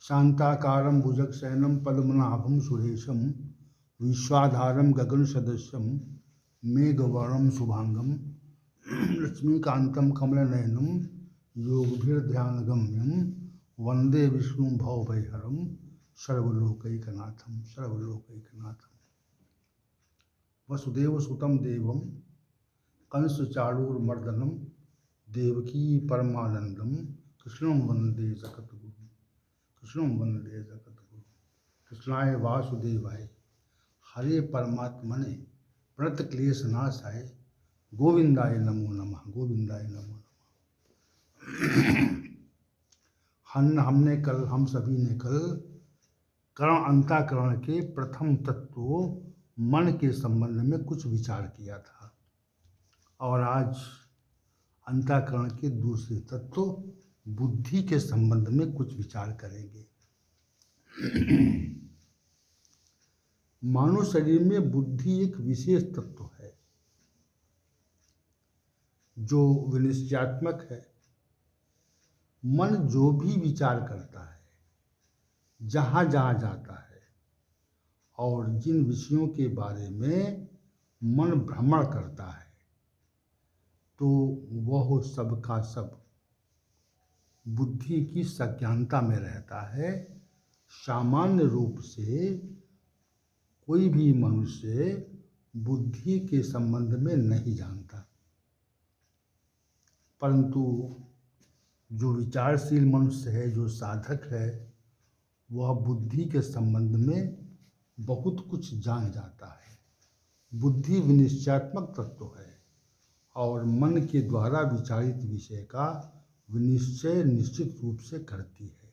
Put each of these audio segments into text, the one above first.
शांताकारं भुजगशयनं पद्मनाभं सुरेशं विश्वाधारं गगनसदृशं मेघवर्णं शुभांगं लक्ष्मीकान्तं कमलनयनं योगभिर्ध्यानगम्यं वंदे विष्णुं भवभयहरं सर्वलोकैकनाथं। वसुदेवसुतं देवं कंसचाणूरमर्दनं देवकी परमानंदं कृष्णं वंदे जगद्गुरुं। कृष्णाय वासुदेवाय हरे परमात्मने प्रणत क्लेशनाशाय गोविंदाय नमो नमः। हम सभी ने कल करण अंतःकरण के प्रथम तत्व मन के संबंध में कुछ विचार किया था और आज अंतःकरण के दूसरे तत्व बुद्धि के संबंध में कुछ विचार करेंगे। मानव शरीर में बुद्धि एक विशेष तत्व है जो विनिश्चयात्मक है। मन जो भी विचार करता है, जहाँ जहाँ जाता है और जिन विषयों के बारे में मन भ्रमण करता है, तो वह सब का सब बुद्धि की सज्ञानता में रहता है। सामान्य रूप से कोई भी मनुष्य बुद्धि के संबंध में नहीं जानता, परंतु जो विचारशील मनुष्य है, जो साधक है, वह बुद्धि के संबंध में बहुत कुछ जान जाता है। बुद्धि विनिश्चयात्मक तत्व है और मन के द्वारा विचारित विषय का विनिश्चय निश्चित रूप से करती है।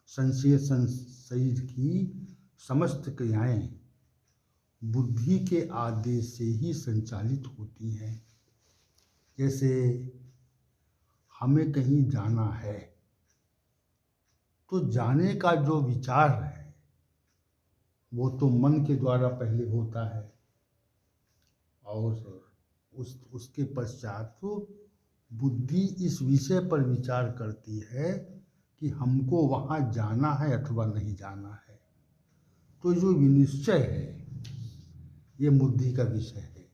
शरीर की समस्त क्रियाएं बुद्धि के आदेश से ही संचालित होती हैं। जैसे हमें कहीं जाना है, तो जाने का जो विचार है वो तो मन के द्वारा पहले होता है और उसके पश्चात तो बुद्धि इस विषय पर विचार करती है कि हमको वहाँ जाना है अथवा नहीं जाना है। तो जो विनिश्चय है ये बुद्धि का विषय है।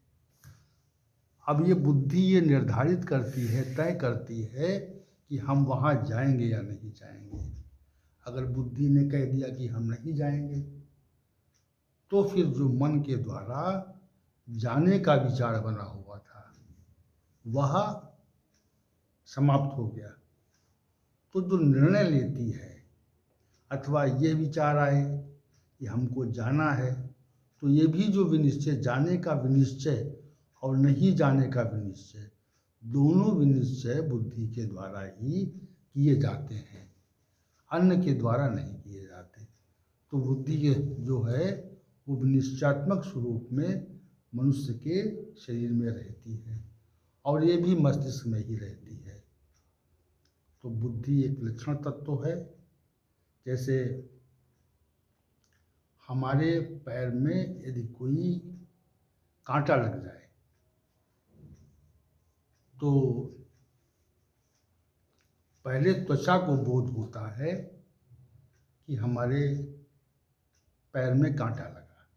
अब ये बुद्धि ये निर्धारित करती है, तय करती है कि हम वहाँ जाएंगे या नहीं जाएंगे। अगर बुद्धि ने कह दिया कि हम नहीं जाएंगे, तो फिर जो मन के द्वारा जाने का विचार बना हुआ था वह समाप्त हो गया। तो जो निर्णय लेती है अथवा ये विचार आए कि हमको जाना है, तो ये भी जो विनिश्चय, जाने का विनिश्चय और नहीं जाने का विनिश्चय, दोनों विनिश्चय बुद्धि के द्वारा ही किए जाते हैं, अन्य के द्वारा नहीं किए जाते। तो बुद्धि जो है वो विनिश्चयात्मक स्वरूप में मनुष्य के शरीर में रहती है और ये भी मस्तिष्क में ही रहती है। तो बुद्धि एक लक्षण तत्व है। जैसे हमारे पैर में यदि कोई कांटा लग जाए तो पहले त्वचा को बोध होता है कि हमारे पैर में कांटा लगा,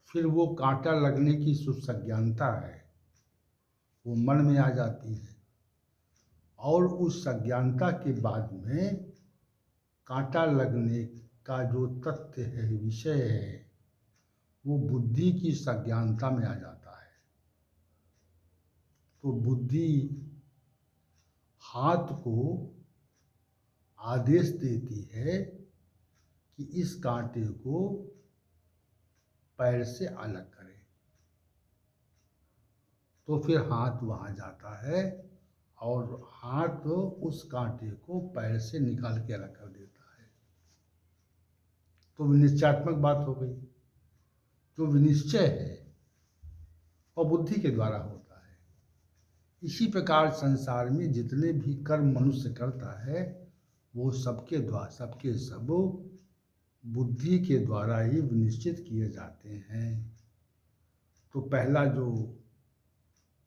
फिर वो कांटा लगने की सुसज्ञानता है वो मन में आ जाती है और उस सज्ञानता के बाद में कांटा लगने का जो तथ्य है, विषय है, वो बुद्धि की सज्ञानता में आ जाता है। तो बुद्धि हाथ को आदेश देती है कि इस कांटे को पैर से अलग करें, तो फिर हाथ वहाँ जाता है और हाथ उस कांटे को पैर से निकाल के अलग कर देता है। तो विनिश्चयात्मक बात हो गई। जो विनिश्चय है और बुद्धि के द्वारा होता है। इसी प्रकार संसार में जितने भी कर्म मनुष्य करता है वो सबके द्वारा, सबके सब बुद्धि के द्वारा ही निश्चित किए जाते हैं। तो पहला जो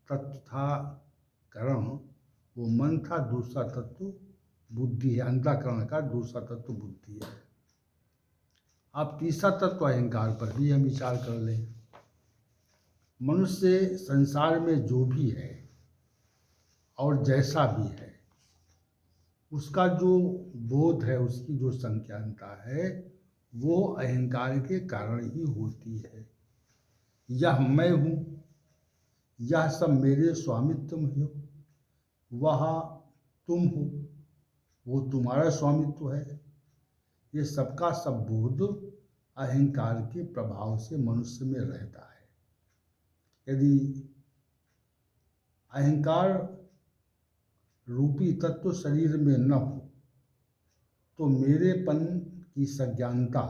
तत्व था कर्म, वो मन था। दूसरा तत्व बुद्धि है, अंतःकरण का दूसरा तत्व बुद्धि है। अब तीसरा तत्व अहंकार पर भी हम विचार कर लें। मनुष्य संसार में जो भी है और जैसा भी है, उसका जो बोध है, उसकी जो संज्ञानता है, वो अहंकार के कारण ही होती है। यह मैं हूँ, यह सब मेरे स्वामित्व में हो, वह तुम हो, वो तुम्हारा स्वामित्व है। ये सबका सब बोध अहंकार के प्रभाव से मनुष्य में रहता है। यदि अहंकार रूपी तत्व शरीर में न हो तो मेरेपन की सज्ञानता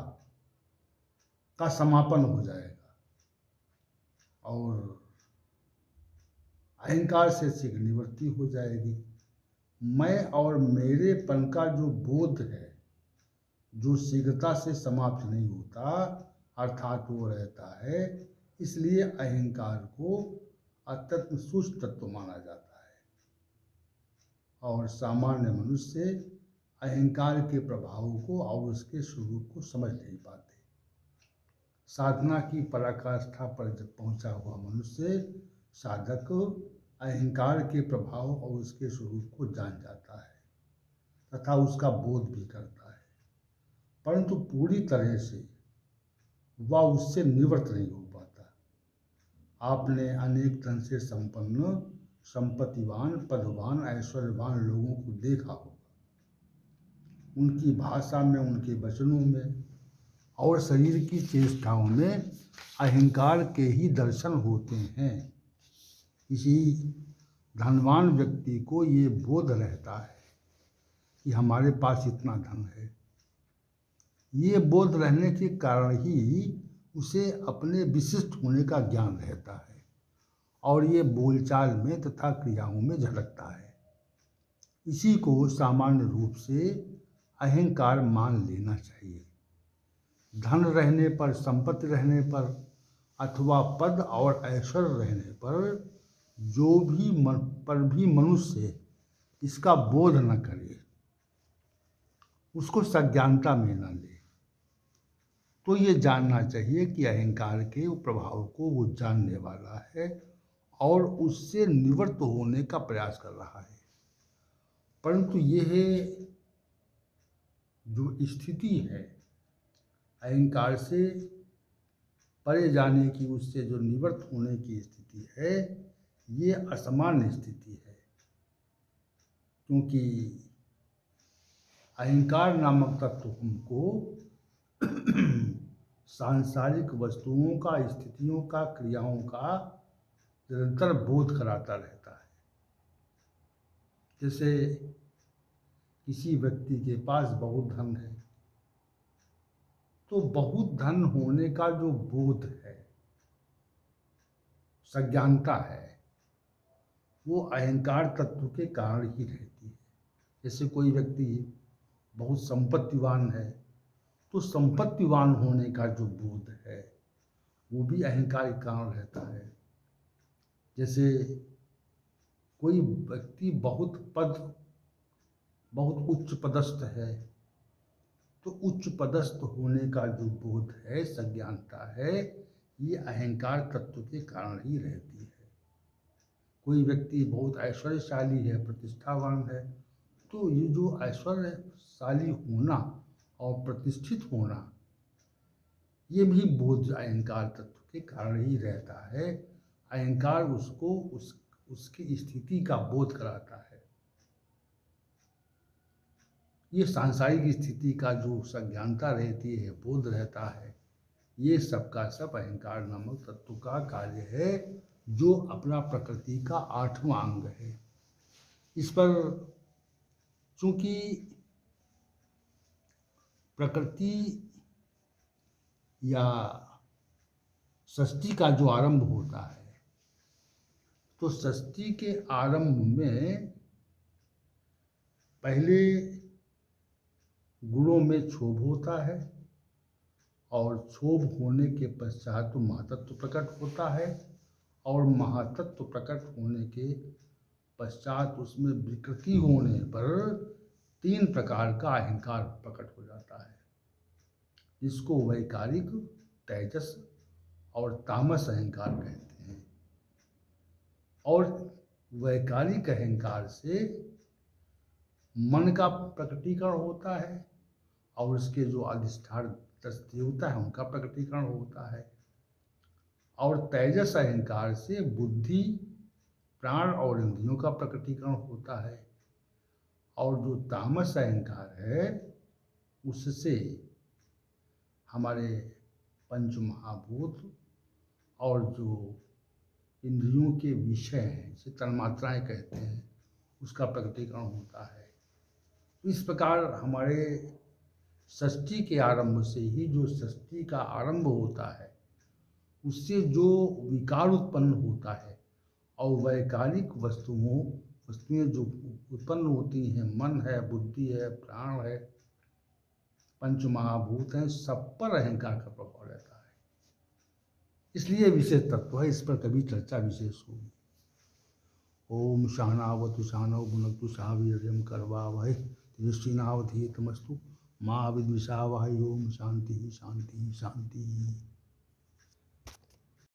का समापन हो जाएगा और अहंकार से शीघ्र निवृत्ति हो जाएगी। मैं और मेरेपन का जो बोध है, जो शीघ्रता से समाप्त नहीं होता, अर्थात वो रहता है। इसलिए अहंकार को अत्यंत सूक्ष्म तत्व माना जाता है और सामान्य मनुष्य अहंकार के प्रभाव को और उसके स्वरूप को समझ नहीं पाते। साधना की पराकाष्ठा पर जब पहुंचा हुआ मनुष्य, साधक अहंकार के प्रभाव और उसके स्वरूप को जान जाता है तथा उसका बोध भी करता है, परंतु पूरी तरह से वह उससे निवृत्त नहीं हो पाता। आपने अनेक धन से संपन्न, संपत्तिवान, पदवान, ऐश्वर्यवान लोगों को देखा होगा। उनकी भाषा में, उनके वचनों में और शरीर की चेष्टाओं में अहंकार के ही दर्शन होते हैं। इसी धनवान व्यक्ति को ये बोध रहता है कि हमारे पास इतना धन है। ये बोध रहने के कारण ही उसे अपने विशिष्ट होने का ज्ञान रहता है और ये बोलचाल में तथा क्रियाओं में झलकता है। इसी को सामान्य रूप से अहंकार मान लेना चाहिए। धन रहने पर, संपत्ति रहने पर अथवा पद और ऐश्वर्य रहने पर भी मनुष्य इसका बोध न करे, उसको सज्ञानता में न ले, तो ये जानना चाहिए कि अहंकार के प्रभाव को वो जानने वाला है और उससे निवृत्त होने का प्रयास कर रहा है। परंतु यह जो स्थिति है अहंकार से परे जाने की, उससे जो निवृत्त होने की स्थिति है, ये असामान्य स्थिति है। क्योंकि अहंकार नामक तत्व हमको सांसारिक वस्तुओं का, स्थितियों का, क्रियाओं का निरंतर बोध कराता रहता है। जैसे किसी व्यक्ति के पास बहुत धन है, तो बहुत धन होने का जो बोध है, सज्ञानता है, वो अहंकार तत्व के कारण ही रहती है। जैसे कोई व्यक्ति बहुत संपत्तिवान है, तो संपत्तिवान होने का जो बोध है वो भी अहंकार के कारण रहता है। जैसे कोई व्यक्ति बहुत उच्च पदस्थ है, तो उच्च पदस्थ होने का जो बोध है, सज्ञानता है, ये अहंकार तत्व के कारण ही रहती है। कोई व्यक्ति बहुत ऐश्वर्यशाली है, प्रतिष्ठावान है, तो ये जो ऐश्वर्यशाली होना और प्रतिष्ठित होना, ये भी बोध अहंकार तत्व के कारण ही रहता है। अहंकार उसको उसकी स्थिति का बोध कराता है। ये सांसारिक स्थिति का जो सज्ञानता रहती है, बोध रहता है, ये सब का सब अहंकार नामक तत्व का कार्य है, जो अपना प्रकृति का 8वां अंग है। इस पर चूंकि प्रकृति या सृष्टि का जो आरंभ होता है, तो सृष्टि के आरंभ में पहले गुणों में क्षोभ होता है और क्षोभ होने के पश्चात तो महातत्व प्रकट होता है और महातत्व प्रकट होने के पश्चात उसमें विकृति होने पर तीन प्रकार का अहंकार प्रकट हो जाता है, जिसको वैकारिक, तेजस और तामस अहंकार कहते हैं। और वैकारिक अहंकार से मन का प्रकटीकरण होता है और उसके जो अधिष्ठान 10 देवता है उनका प्रकटीकरण होता है। और तेजस अहंकार से बुद्धि, प्राण और इंद्रियों का प्रकटीकरण होता है। और जो तामस अहंकार है उससे हमारे पंच महाभूत और जो इंद्रियों के विषय हैं, जिसे तन्मात्राएं कहते हैं, उसका प्रकटीकरण होता है। इस प्रकार हमारे सृष्टि के आरंभ से ही, जो सृष्टि का आरंभ होता है, उससे जो विकार उत्पन्न होता है और वैकारिक वस्तुएं जो उत्पन्न होती हैं, मन है, बुद्धि है, प्राण है, पंच महाभूत हैं, सब पर अहंकार का प्रभाव रहता है। इसलिए विशेष तत्व है, इस पर कभी चर्चा विशेष होगी। ओम सहनावतु सहनौ भुनक्तु सह वीर्यं करवावहै तेजस्विनावधीतमस्तु मा विद्विषावहै। ओम शांति शांति शांति।